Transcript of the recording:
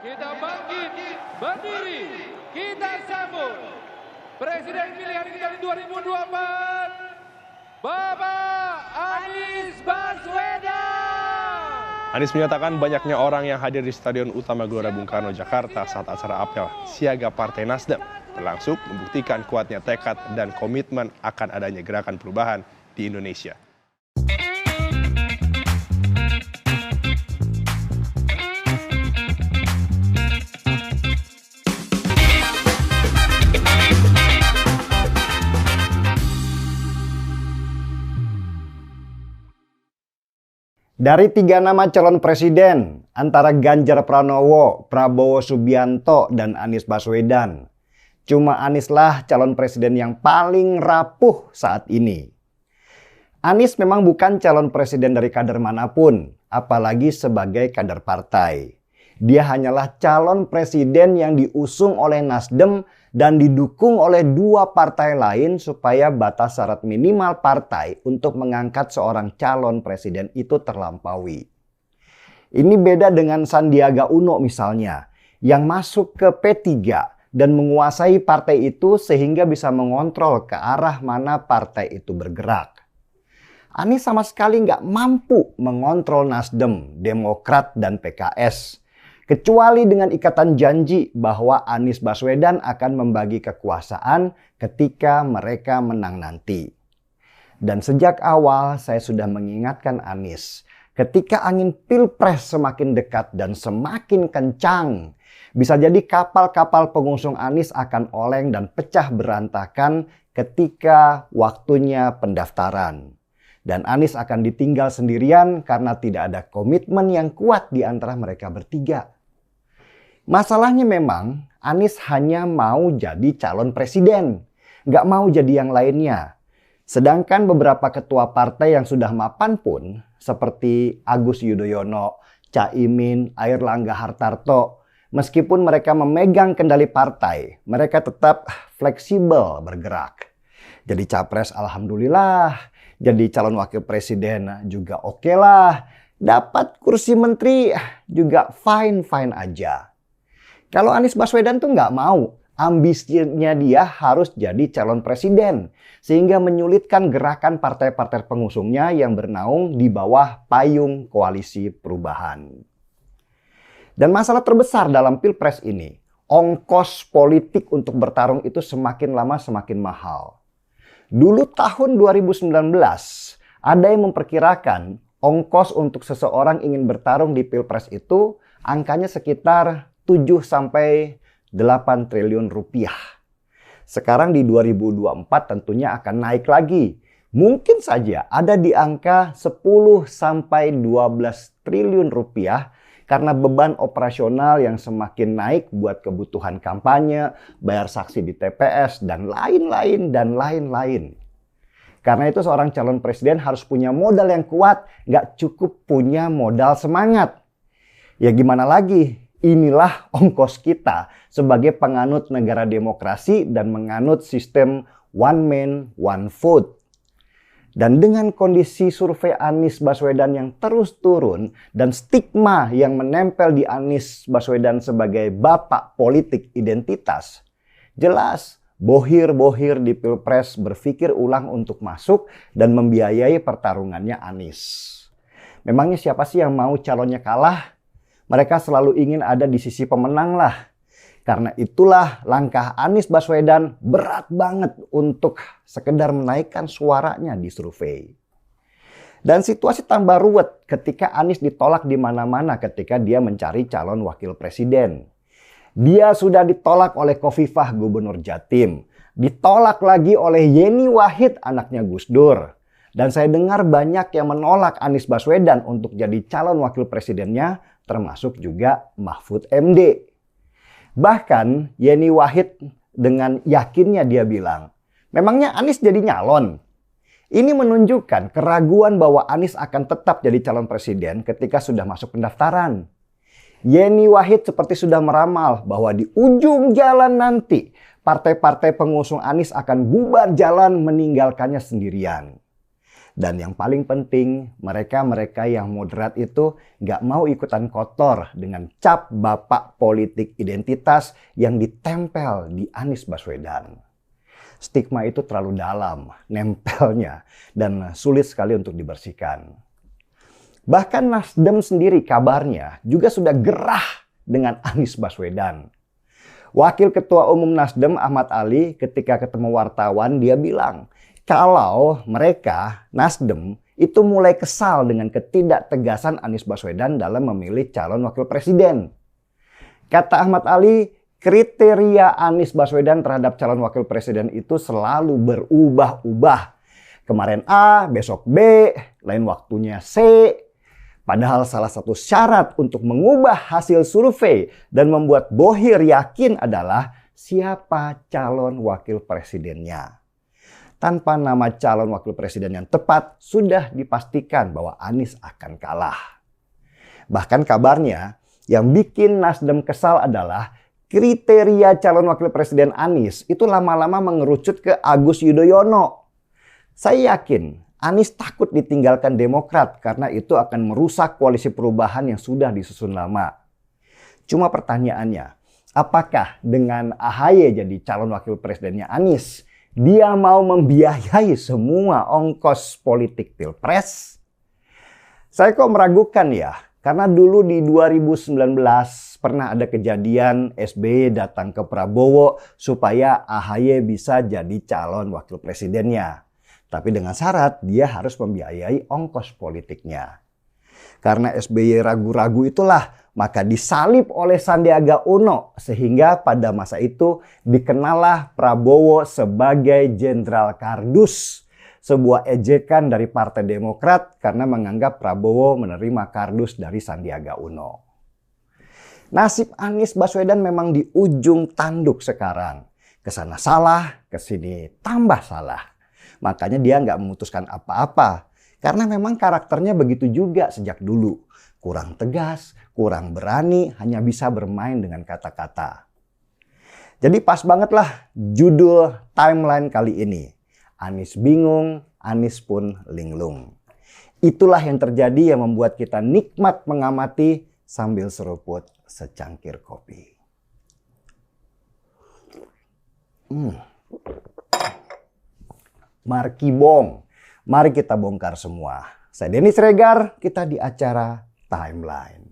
kita bangkit, berdiri, kita sambut Presiden pilihan kita di 2024, Bapak Anies Baswedan. Anies menyatakan banyaknya orang yang hadir di Stadion Utama Gelora Bung Karno, Jakarta saat acara apel siaga Partai Nasdem berlangsung membuktikan kuatnya tekad dan komitmen akan adanya gerakan perubahan di Indonesia. Dari 3 nama calon presiden antara Ganjar Pranowo, Prabowo Subianto, dan Anies Baswedan, cuma Anieslah calon presiden yang paling rapuh saat ini. Anies memang bukan calon presiden dari kader manapun, apalagi sebagai kader partai. Dia hanyalah calon presiden yang diusung oleh Nasdem dan didukung oleh 2 partai lain supaya batas syarat minimal partai untuk mengangkat seorang calon presiden itu terlampaui. Ini beda dengan Sandiaga Uno misalnya, yang masuk ke P3 dan menguasai partai itu sehingga bisa mengontrol ke arah mana partai itu bergerak. Anies sama sekali nggak mampu mengontrol Nasdem, Demokrat, dan PKS. Kecuali dengan ikatan janji bahwa Anies Baswedan akan membagi kekuasaan ketika mereka menang nanti. Dan sejak awal saya sudah mengingatkan Anies, ketika angin pilpres semakin dekat dan semakin kencang, bisa jadi kapal-kapal pengusung Anies akan oleng dan pecah berantakan ketika waktunya pendaftaran. Dan Anies akan ditinggal sendirian karena tidak ada komitmen yang kuat di antara mereka bertiga. Masalahnya memang Anies hanya mau jadi calon presiden, nggak mau jadi yang lainnya. Sedangkan beberapa ketua partai yang sudah mapan pun, seperti Agus Yudhoyono, Caimin, Airlangga Hartarto, meskipun mereka memegang kendali partai, mereka tetap fleksibel bergerak. Jadi capres alhamdulillah, jadi calon wakil presiden juga oke lah, dapat kursi menteri juga fine-fine aja. Kalau Anies Baswedan tuh nggak mau, ambisinya dia harus jadi calon presiden. Sehingga menyulitkan gerakan partai-partai pengusungnya yang bernaung di bawah payung koalisi perubahan. Dan masalah terbesar dalam pilpres ini, ongkos politik untuk bertarung itu semakin lama semakin mahal. Dulu tahun 2019, ada yang memperkirakan ongkos untuk seseorang ingin bertarung di pilpres itu angkanya sekitar 7-8 triliun rupiah. Sekarang di 2024 tentunya akan naik lagi. Mungkin saja ada di angka 10-12 triliun rupiah karena beban operasional yang semakin naik buat kebutuhan kampanye, bayar saksi di TPS, dan lain-lain. Karena itu seorang calon presiden harus punya modal yang kuat, nggak cukup punya modal semangat. Ya gimana lagi? Inilah ongkos kita sebagai penganut negara demokrasi dan menganut sistem one man, one vote. Dan dengan kondisi survei Anies Baswedan yang terus turun dan stigma yang menempel di Anies Baswedan sebagai bapak politik identitas, jelas bohir-bohir di Pilpres berpikir ulang untuk masuk dan membiayai pertarungannya Anies. Memangnya siapa sih yang mau calonnya kalah? Mereka selalu ingin ada di sisi pemenang lah. Karena itulah langkah Anies Baswedan berat banget untuk sekedar menaikkan suaranya di survei. Dan situasi tambah ruwet ketika Anies ditolak di mana-mana ketika dia mencari calon wakil presiden. Dia sudah ditolak oleh Khofifah Gubernur Jatim. Ditolak lagi oleh Yeni Wahid anaknya Gus Dur. Dan saya dengar banyak yang menolak Anies Baswedan untuk jadi calon wakil presidennya, termasuk juga Mahfud MD. Bahkan Yeni Wahid dengan yakinnya dia bilang, memangnya Anies jadi nyalon? Ini menunjukkan keraguan bahwa Anies akan tetap jadi calon presiden ketika sudah masuk pendaftaran. Yeni Wahid seperti sudah meramal bahwa di ujung jalan nanti partai-partai pengusung Anies akan bubar jalan meninggalkannya sendirian. Dan yang paling penting, mereka-mereka yang moderat itu nggak mau ikutan kotor dengan cap bapak politik identitas yang ditempel di Anies Baswedan. Stigma itu terlalu dalam, nempelnya, dan sulit sekali untuk dibersihkan. Bahkan Nasdem sendiri kabarnya juga sudah gerah dengan Anies Baswedan. Wakil Ketua Umum Nasdem Ahmad Ali ketika ketemu wartawan dia bilang, kalau mereka, Nasdem, itu mulai kesal dengan ketidaktegasan Anies Baswedan dalam memilih calon wakil presiden. Kata Ahmad Ali, kriteria Anies Baswedan terhadap calon wakil presiden itu selalu berubah-ubah. Kemarin A, besok B, lain waktunya C. Padahal salah satu syarat untuk mengubah hasil survei dan membuat Bohir yakin adalah siapa calon wakil presidennya. Tanpa nama calon wakil presiden yang tepat, sudah dipastikan bahwa Anies akan kalah. Bahkan kabarnya, yang bikin Nasdem kesal adalah kriteria calon wakil presiden Anies itu lama-lama mengerucut ke Agus Yudhoyono. Saya yakin Anies takut ditinggalkan Demokrat karena itu akan merusak koalisi perubahan yang sudah disusun lama. Cuma pertanyaannya, apakah dengan AHY jadi calon wakil presidennya Anies, dia mau membiayai semua ongkos politik pilpres? Saya kok meragukan ya, karena dulu di 2019 pernah ada kejadian SBY datang ke Prabowo supaya AHY bisa jadi calon wakil presidennya. Tapi dengan syarat dia harus membiayai ongkos politiknya. Karena SBY ragu-ragu itulah, maka disalib oleh Sandiaga Uno sehingga pada masa itu dikenallah Prabowo sebagai Jenderal Kardus. Sebuah ejekan dari Partai Demokrat karena menganggap Prabowo menerima kardus dari Sandiaga Uno. Nasib Anies Baswedan memang di ujung tanduk sekarang. Kesana salah, kesini tambah salah. Makanya dia nggak memutuskan apa-apa. Karena memang karakternya begitu juga sejak dulu. Kurang tegas, kurang berani, hanya bisa bermain dengan kata-kata. Jadi pas banget lah judul timeline kali ini. Anies bingung, Anies pun linglung. Itulah yang terjadi yang membuat kita nikmat mengamati sambil seruput secangkir kopi. Markibong, mari kita bongkar semua. Saya Denny Sregar, kita di acara Timeline.